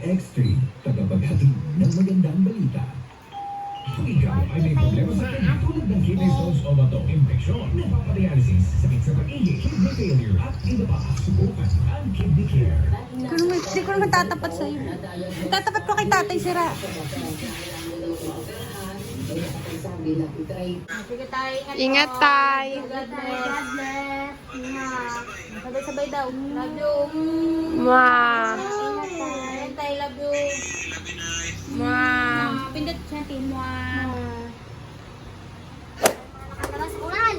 X3, tagapaghatid ng magandang balita. Kung ikaw ay may problema sa kidney tulad ng kidney stones o bato, infeksyon, napapadialysis, sakit sa pag-ihi, kidney failure, at iba pa, subukan ang kidney care. Hindi ko naman tatapat sa'yo. Tatapat ko kay tatay, sira. Ingat tay. God bless. Sabay-sabay daw. Love you. Mwah. Ingat tay. Love you. Mwah. Pindot siya, Mwah. Nakatalas ulan.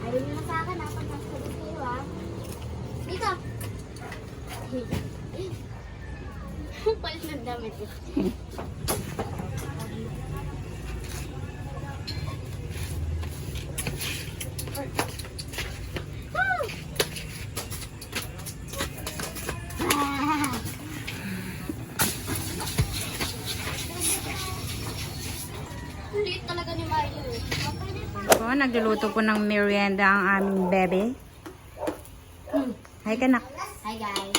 Ayaw nyo na sa akin, pagkasabi sa'yo ha. Dito. Palit ng damit ko. Kulit talaga ni Mario. Po, nagluluto po ng merienda ang aming bebe. Hi, kanak. Hi guys.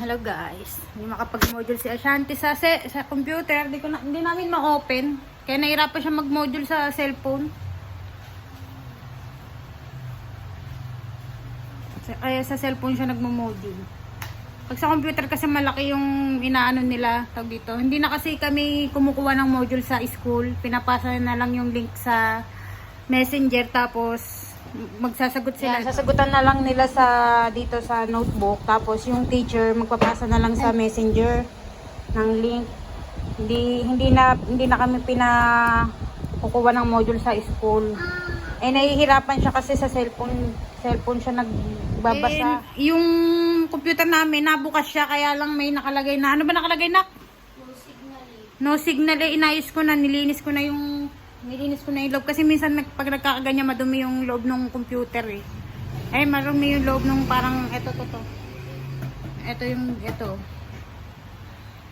Hello guys. Hindi makapag-module si Ashanti sa computer. Hindi namin ma-open. Kaya nahirapan siya mag-module sa cellphone. Kaya sa cellphone siya nagmo-module. Pag sa computer kasi malaki yung inaano nila, tawag dito. Hindi na kasi kami kumukuha ng module sa school. Pinapasa na lang yung link sa Messenger, tapos magsasagot sila. Yan, sasagutan na lang nila sa dito sa notebook, tapos yung teacher magpapasa na lang sa Messenger ng link. Hindi na kami kukuha ng module sa school. Eh nahihirapan siya kasi sa cellphone siya nagbabasa. Yung computer namin nabukas siya, kaya lang may nakalagay na, ano ba nakalagay na? No signal eh. Inayos ko na, nilinis ko na yung loob, kasi minsan pag nagkakaganyan madumi yung loob ng computer eh. Eh marumi yung loob ng parang ito.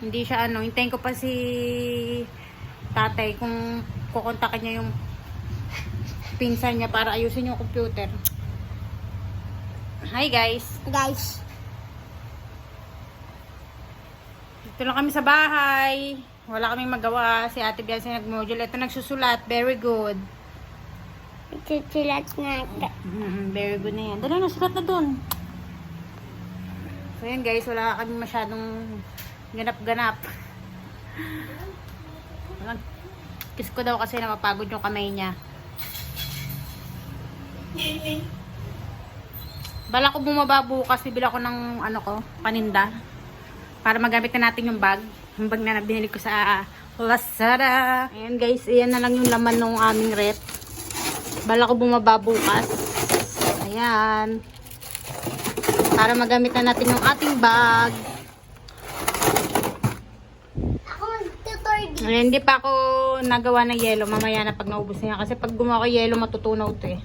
Hindi siya ano, hintayin ko pa si tatay kung kukontakin niya yung pinsan niya para ayusin yung computer. Hi guys. Dito lang kami sa bahay. Wala kaming magawa. Si Ate Bianca nag-module. Ito nagsusulat. Very good. Susulat nga. Very good na yan. Dala na, sulat na dun. So yan guys, wala kami masyadong ganap-ganap. Kiss ko daw kasi napapagod yung kamay niya. Bala ko bumaba bukas, bibila ko ng paninda para magamit na natin yung bag. Yung bag na binili ko sa LAZADA. Ayan guys, ayan na lang yung laman ng aming rep. Bala ko bumaba bukas. Ayan. Para magamit na natin yung ating bag. Ayan, hindi pa ako nagawa ng yelo. Mamaya na pag naubos niya. Kasi pag gumawa ko yelo, matutunaw to eh.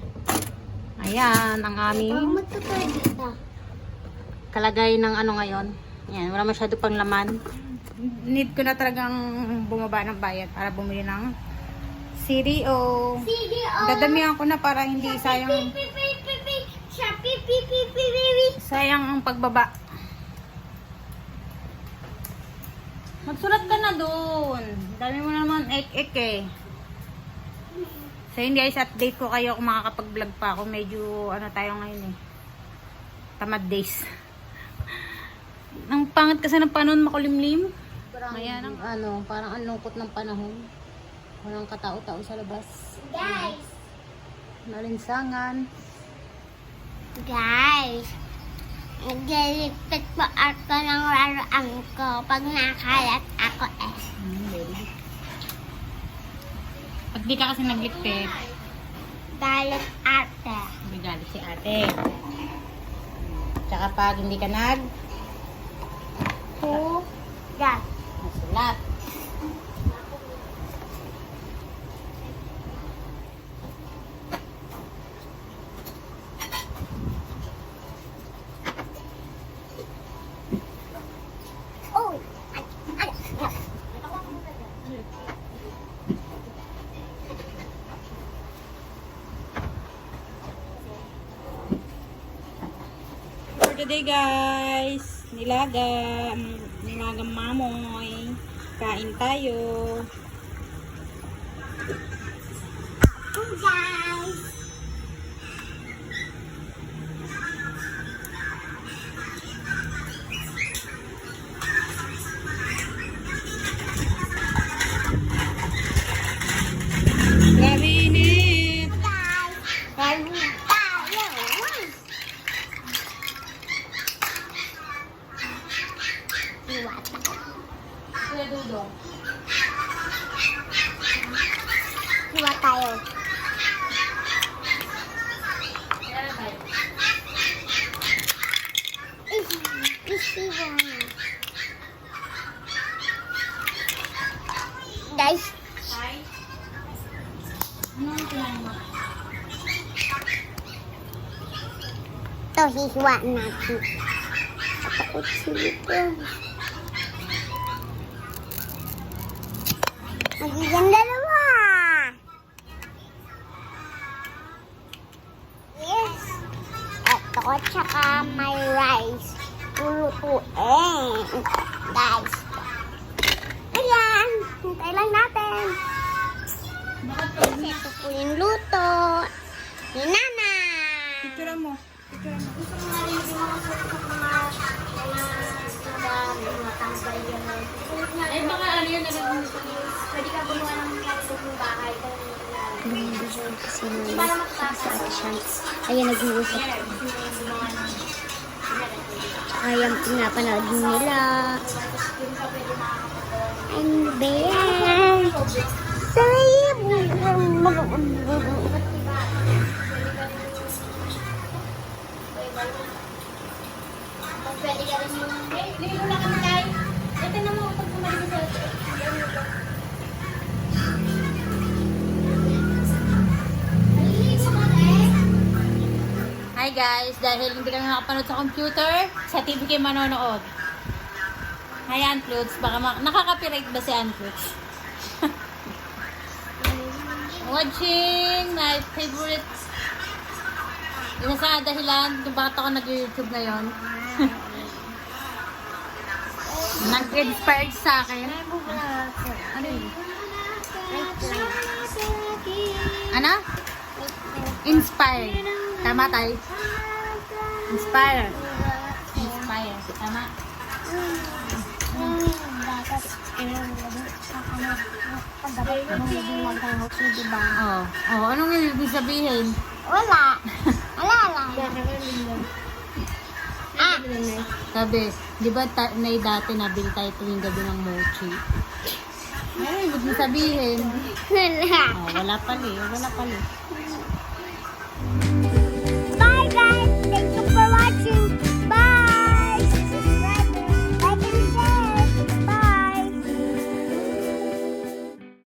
Ayan, ang aming kalagay ng ano ngayon. Yan, wala masyado pang laman. Need ko na talagang bumaba ng bayad para bumili ng CD o dadamihan ko na para hindi sayang ang pagbaba. Magsulat ka na doon. Dami mo naman ek-ek eh. So yun guys, update ko kayo kung makakapag-vlog pa ako. Medyo ano tayo ngayon eh. Tamad days. Ang pangit kasi ng panahon, makulimlim. Ayan ang ano, parang ang lungkot ng panahon. Walang katao-tao sa labas. Guys! Nalinsangan. Guys! Naglalipit po ako ng laruan ko pag nakalat ako eh. Pag di ka kasi nagligpit, Galit ate. regalo si ate. Tsaka pag hindi ka Guys! nasulat. Oh! Ay! For today guys, nilagang mamoy. Kain tayo. Oh guys! Grabe init. Tayo! Iwat. Kuya Dudong. Iwat tayo. Guys, Ano ang kinain mo? ito hihiwa natin. Takot silito. Magiging dalawa. Yes. Ito, tsaka may rice. Lulutuin. Guys. Ayan. Hintay lang natin. Ito po yung luto. Ni nanay. Picture mo. Ay, baka ano yun na Pwede ka gumawa ng ng bahay. Bumibigay kasi namin sa Ate Shants. Ayan, nag-uusap. Ayan, pinapanood nila. Ano ba yan? Sayang! Pwede ka rin yung... Lilo lang ka na guys. Ito na mo pag kumali sa... Hi guys, dahil hindi kami makapanood sa computer, sa TV kayo manonood. Hi Anclutz, baka nakaka-copyright ba si Anclutz? Watching my favorite. Isa sa dahilan kung bakit ako nag-YouTube ngayon. Nag-inspired sa akin. Ano yun? Ano? Inspired. Tama tayo. Inspire. Inspire. Tama. Oo. Oh, anong ibig sabihin? Wala. Wala lang. Sabi, di ba dati nabili tayo tuwing gabi ng mochi? Ano ibig sabihin? Wala. Oh, wala pala eh. Wala pala eh. Bye guys. Thank you for